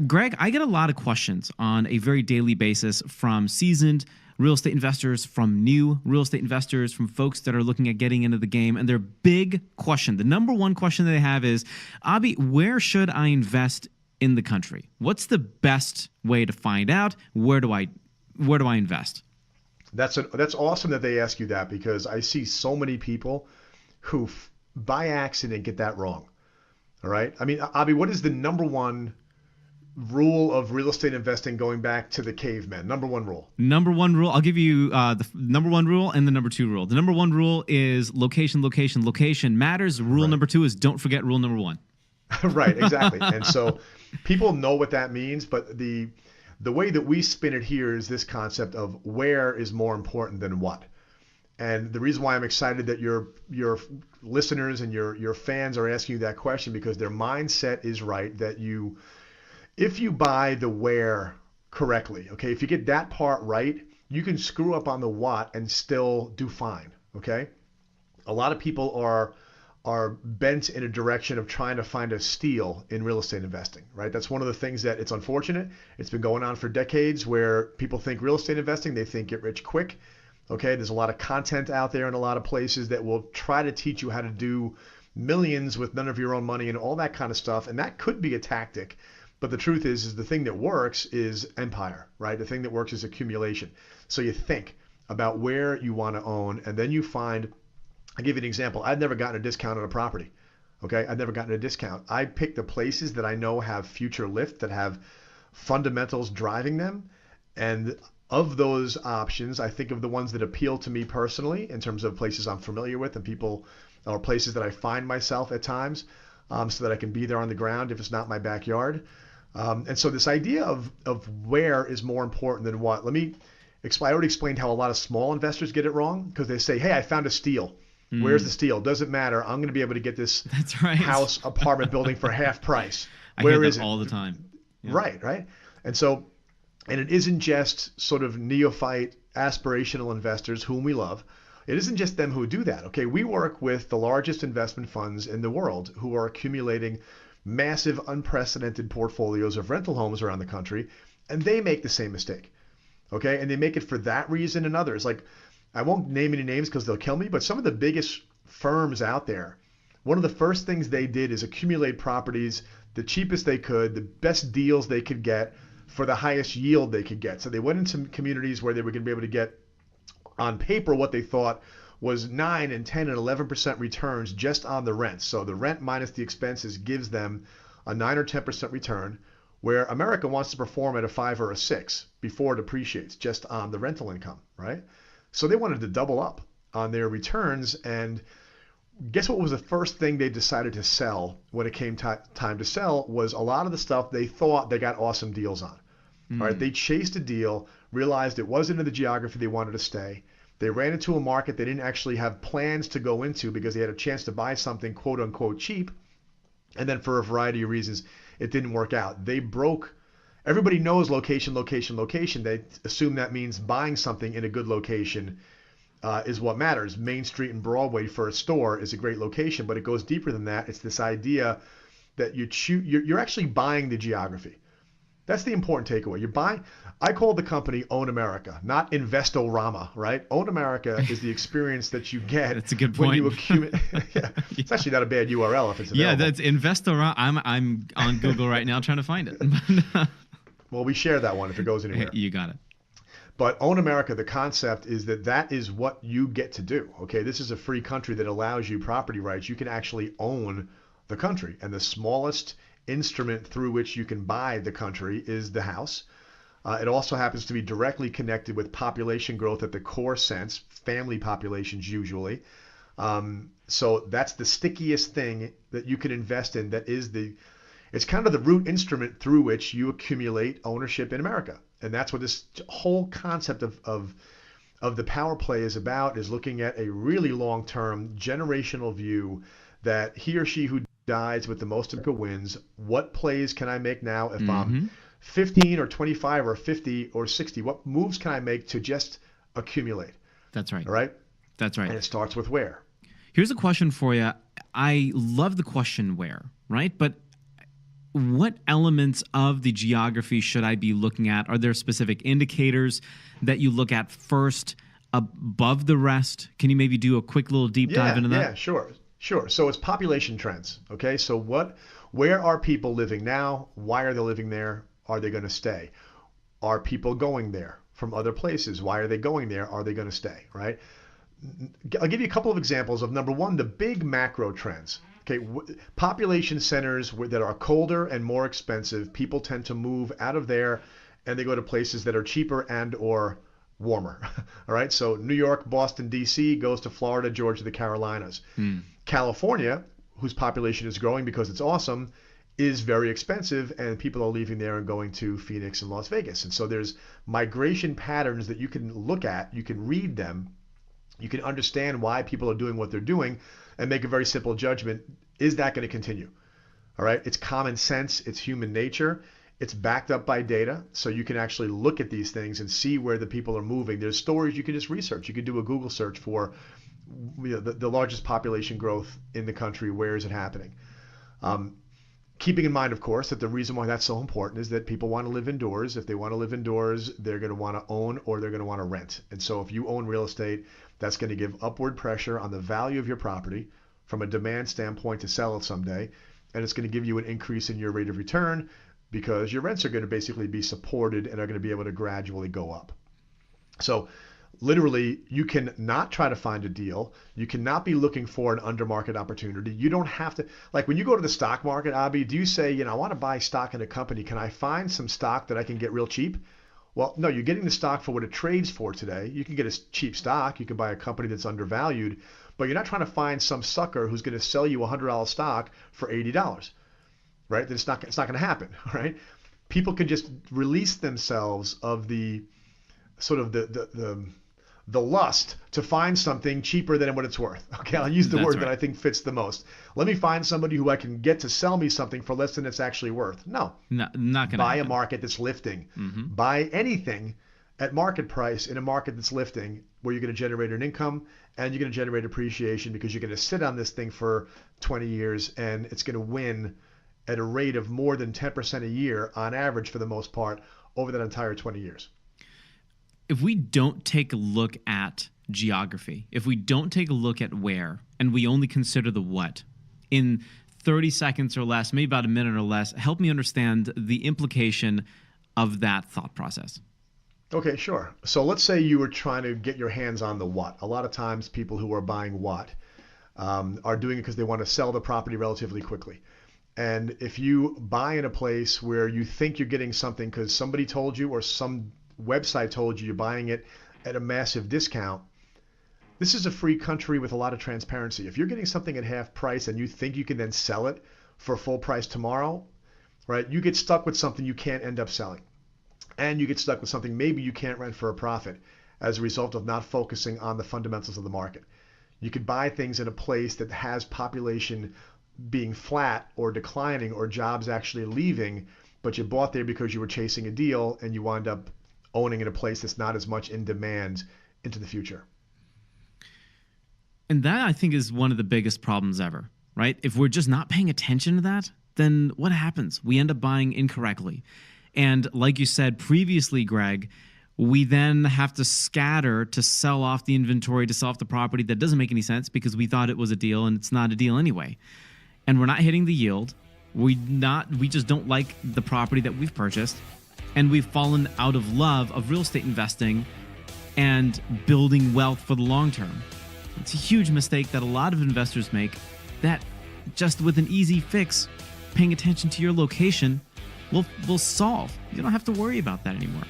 Greg, I get a lot of questions on a very daily basis from seasoned real estate investors, from new real estate investors, from folks that are looking at getting into the game. And their big question, the number one question that they have is, Abhi, where should I invest in the country? What's the best way to find out? Where do I invest? That's awesome that they ask you that, because I see so many people who by accident get that wrong. All right. I mean, Abhi, what is the number one rule of real estate investing going back to the cavemen? Number one rule. Number one rule. I'll give you the number one rule and the number two rule. The number one rule is location, location, location matters. Rule number two is don't forget rule number one. Right, exactly. And so people know what that means, but the way that we spin it here is this concept of where is more important than what. And the reason why I'm excited that your listeners and your fans are asking you that question, because their mindset is right, that if you buy the where correctly, okay, if you get that part right, you can screw up on the what and still do fine, okay? A lot of people are bent in a direction of trying to find a steal in real estate investing, right? That's one of the things that it's unfortunate. It's been going on for decades, where people think real estate investing, they think get rich quick, okay? There's a lot of content out there in a lot of places that will try to teach you how to do millions with none of your own money and all that kind of stuff, and that could be a tactic. But the truth is the thing that works is empire, right? The thing that works is accumulation. So you think about where you want to own, and then you find, I'll give you an example. I've never gotten a discount on a property, okay? I've never gotten a discount. I pick the places that I know have future lift, that have fundamentals driving them. And of those options, I think of the ones that appeal to me personally in terms of places I'm familiar with and people, or places that I find myself at times, so that I can be there on the ground if it's not my backyard. And so this idea of where is more important than what. Let me explain. I already explained how a lot of small investors get it wrong, because they say, hey, I found a steal. Where's the steal? Doesn't matter. I'm going to be able to get this house, apartment building for half price. Where is it? All the time. Yeah. Right. And so, and it isn't just sort of neophyte aspirational investors whom we love. It isn't just them who do that. Okay, we work with the largest investment funds in the world who are accumulating massive, unprecedented portfolios of rental homes around the country, and they make the same mistake. Okay, and they make it for that reason and others. Like, I won't name any names because they'll kill me, but some of the biggest firms out there, one of the first things they did is accumulate properties the cheapest they could, the best deals they could get for the highest yield they could get. So they went into communities where they were going to be able to get on paper what they thought was 9 and 10 and 11% returns just on the rent. So the rent minus the expenses gives them a 9 or 10% return, where America wants to perform at a 5 or a 6 before it depreciates just on the rental income, right? So they wanted to double up on their returns, and guess what was the first thing they decided to sell when it came time to sell? Was a lot of the stuff they thought they got awesome deals on. All right, they chased a deal, realized it wasn't in the geography they wanted to stay. They ran into a market they didn't actually have plans to go into because they had a chance to buy something quote unquote cheap, and then for a variety of reasons it didn't work out. They broke. Everybody knows location, location, location. They assume that means buying something in a good location is what matters. Main Street and Broadway for a store is a great location, but it goes deeper than that. It's this idea that you're actually buying the geography. That's the important takeaway. You're buying. I call the company Own America, not Investorama, right? Own America is the experience that you get. That's a good point. When you accumulate. Yeah. It's actually not a bad URL if it's available. Yeah, that's Investorama. I'm on Google right now trying to find it. Well, we share that one if it goes anywhere. You got it. But Own America, the concept is that is what you get to do. Okay, this is a free country that allows you property rights. You can actually own the country, and the smallest instrument through which you can buy the country is the house. It also happens to be directly connected with population growth at the core sense, family populations usually. So that's the stickiest thing that you can invest in. It's kind of the root instrument through which you accumulate ownership in America. And that's what this whole concept of the power play is about, is looking at a really long-term generational view that he or she who dies with the most America wins. What plays can I make now if I'm 15 or 25 or 50 or 60? What moves can I make to just accumulate? That's right. All right? That's right. And it starts with where. Here's a question for you. I love the question where, right? But what elements of the geography should I be looking at? Are there specific indicators that you look at first above the rest? Can you maybe do a quick little deep dive into that? Yeah, sure. So it's population trends. Okay, so where are people living now? Why are they living there? Are they going to stay? Are people going there from other places? Why are they going there? Are they going to stay? Right? I'll give you a couple of examples of number one, the big macro trends. Okay, population centers that are colder and more expensive, people tend to move out of there and they go to places that are cheaper and or warmer. All right, so New York, Boston, DC goes to Florida, Georgia, the Carolinas. California, whose population is growing because it's awesome, is very expensive, and people are leaving there and going to Phoenix and Las Vegas. And so there's migration patterns that you can look at, you can read them, you can understand why people are doing what they're doing, and make a very simple judgment. Is that going to continue? All right, it's common sense, it's human nature. It's backed up by data, so you can actually look at these things and see where the people are moving. There's stories you can just research. You can do a Google search for the largest population growth in the country. Where is it happening? Keeping in mind, of course, that the reason why that's so important is that people want to live indoors. If they want to live indoors, they're going to want to own or they're going to want to rent. And so if you own real estate, that's going to give upward pressure on the value of your property from a demand standpoint to sell it someday. And it's going to give you an increase in your rate of return, because your rents are going to basically be supported and are going to be able to gradually go up. So literally, you can not try to find a deal. You cannot be looking for an under market opportunity. You don't have to, like when you go to the stock market, Abhi, do you say, I want to buy stock in a company. Can I find some stock that I can get real cheap? Well, no, you're getting the stock for what it trades for today. You can get a cheap stock. You can buy a company that's undervalued, but you're not trying to find some sucker who's going to sell you a $100 stock for $80. Right? It's not going to happen, right? People can just release themselves of the sort of the lust to find something cheaper than what it's worth. Okay, I'll use the word that I think fits the most. Let me find somebody who I can get to sell me something for less than it's actually worth. No, not going to buy happen. A market that's lifting. Buy anything at market price in a market that's lifting, where you're going to generate an income and you're going to generate appreciation, because you're going to sit on this thing for 20 years and it's going to win at a rate of more than 10% a year on average for the most part over that entire 20 years. If we don't take a look at geography, if we don't take a look at where, and we only consider the what, in 30 seconds or less, maybe about a minute or less, help me understand the implication of that thought process. Okay, sure. So let's say you were trying to get your hands on the what. A lot of times people who are buying what are doing it because they want to sell the property relatively quickly. And if you buy in a place where you think you're getting something because somebody told you or some website told you you're buying it at a massive discount, this is a free country with a lot of transparency. If you're getting something at half price and you think you can then sell it for full price tomorrow, right, you get stuck with something you can't end up selling. And you get stuck with something maybe you can't rent for a profit as a result of not focusing on the fundamentals of the market. You could buy things in a place that has population being flat or declining or jobs actually leaving, but you bought there because you were chasing a deal and you wind up owning in a place that's not as much in demand into the future. And that, I think, is one of the biggest problems ever, right? If we're just not paying attention to that, then what happens? We end up buying incorrectly. And like you said previously, Greg, we then have to scatter to sell off the inventory, to sell off the property that doesn't make any sense because we thought it was a deal and it's not a deal anyway. And we're not hitting the yield. We just don't like the property that we've purchased. And we've fallen out of love of real estate investing and building wealth for the long term. It's a huge mistake that a lot of investors make, that just with an easy fix, paying attention to your location, will solve. You don't have to worry about that anymore.